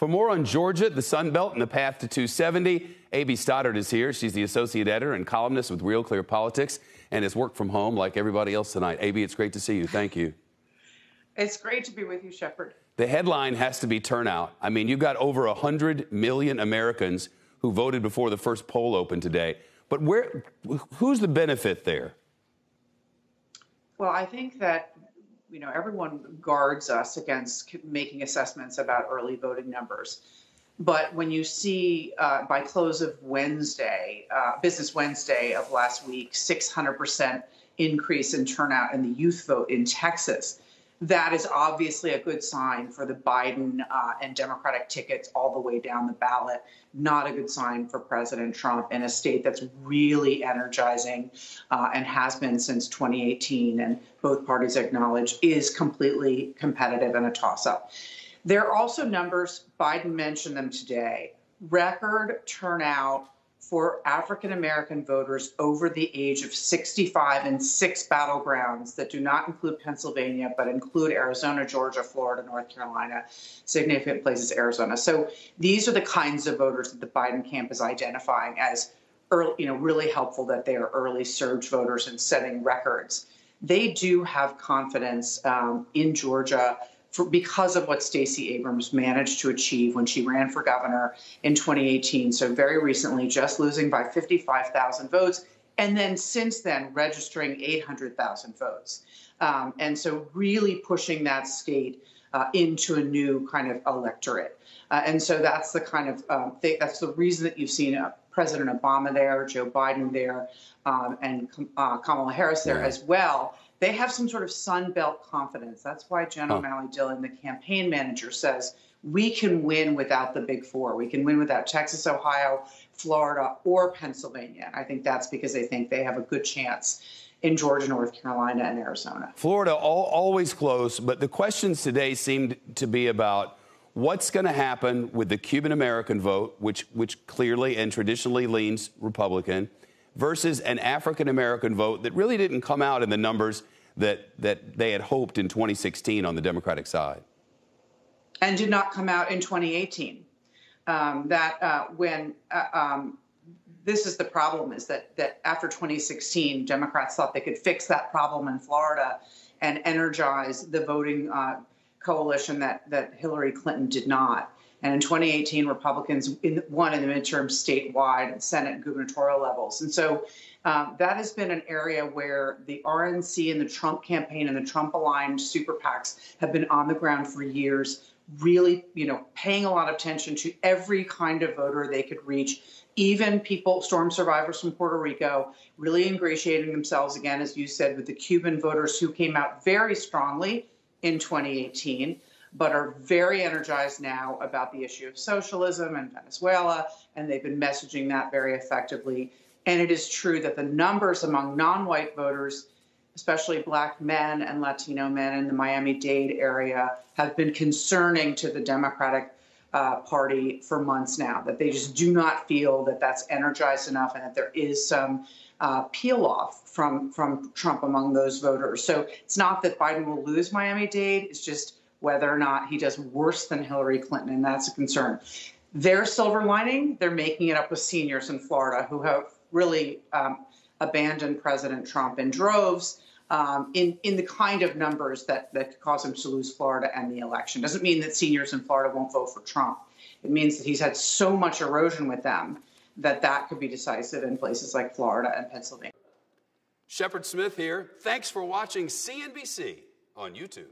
For more on Georgia, the Sun Belt, and the path to 270, A.B. Stoddard is here. She's the associate editor and columnist with Real Clear Politics and has worked from home like everybody else tonight. A.B., it's great to see you. Thank you. It's great to be with you, Shepard. The headline has to be turnout. I mean, you've got over 100 million Americans who voted before the first poll opened today. But who's the benefit there? Well, I think that, everyone guards us against making assessments about early voting numbers. But when you see by close of Wednesday, Business Wednesday of last week, 600% increase in turnout in the youth vote in Texas, that is obviously a good sign for the Biden and Democratic tickets all the way down the ballot. Not a good sign for President Trump in a state that's really energizing and has been since 2018, and both parties acknowledge is completely competitive and a toss-up. There are also numbers, Biden mentioned them today, record turnout for African-American voters over the age of 65 in 6 battlegrounds that do not include Pennsylvania, but include Arizona, Georgia, Florida, North Carolina, significant places, Arizona. So these are the kinds of voters that the Biden camp is identifying as early, really helpful, that they are early surge voters and setting records. They do have confidence in Georgia because of what Stacey Abrams managed to achieve when she ran for governor in 2018. So very recently, just losing by 55,000 votes, and then since then registering 800,000 votes. And so really pushing that state into a new kind of electorate. And so that's the kind of that's the reason that you've seen President Obama there, Joe Biden there, and Kamala Harris there as well. They have some sort of Sun Belt confidence. That's why Jen O'Malley Dillon, the campaign manager, says we can win without the big four. We can win without Texas, Ohio, Florida, or Pennsylvania. And I think that's because they think they have a good chance in Georgia, North Carolina, and Arizona. Florida, always close, but the questions today seemed to be about what's going to happen with the Cuban-American vote, which clearly and traditionally leans Republican, versus an African-American vote that really didn't come out in the numbers that they had hoped in 2016 on the Democratic side. And did not come out in 2018. This is the problem, is that after 2016, Democrats thought they could fix that problem in Florida and energize the voting coalition that Hillary Clinton did not. And in 2018, Republicans won in the midterm statewide and Senate and gubernatorial levels. And so that has been an area where the RNC and the Trump campaign and the Trump-aligned super PACs have been on the ground for years, really, paying a lot of attention to every kind of voter they could reach, even people, storm survivors from Puerto Rico, really ingratiating themselves, again, as you said, with the Cuban voters who came out very strongly in 2018. But are very energized now about the issue of socialism and Venezuela, and they've been messaging that very effectively. And it is true that the numbers among non-white voters, especially Black men and Latino men in the Miami-Dade area, have been concerning to the Democratic Party for months now, that they just do not feel that that's energized enough and that there is some peel-off from Trump among those voters. So it's not that Biden will lose Miami-Dade, it's just whether or not he does worse than Hillary Clinton, and that's a concern. Their silver lining, they're making it up with seniors in Florida who have really abandoned President Trump in droves in the kind of numbers that could cause him to lose Florida and the election. Doesn't mean that seniors in Florida won't vote for Trump. It means that he's had so much erosion with them that could be decisive in places like Florida and Pennsylvania. Shepard Smith here. Thanks for watching CNBC on YouTube.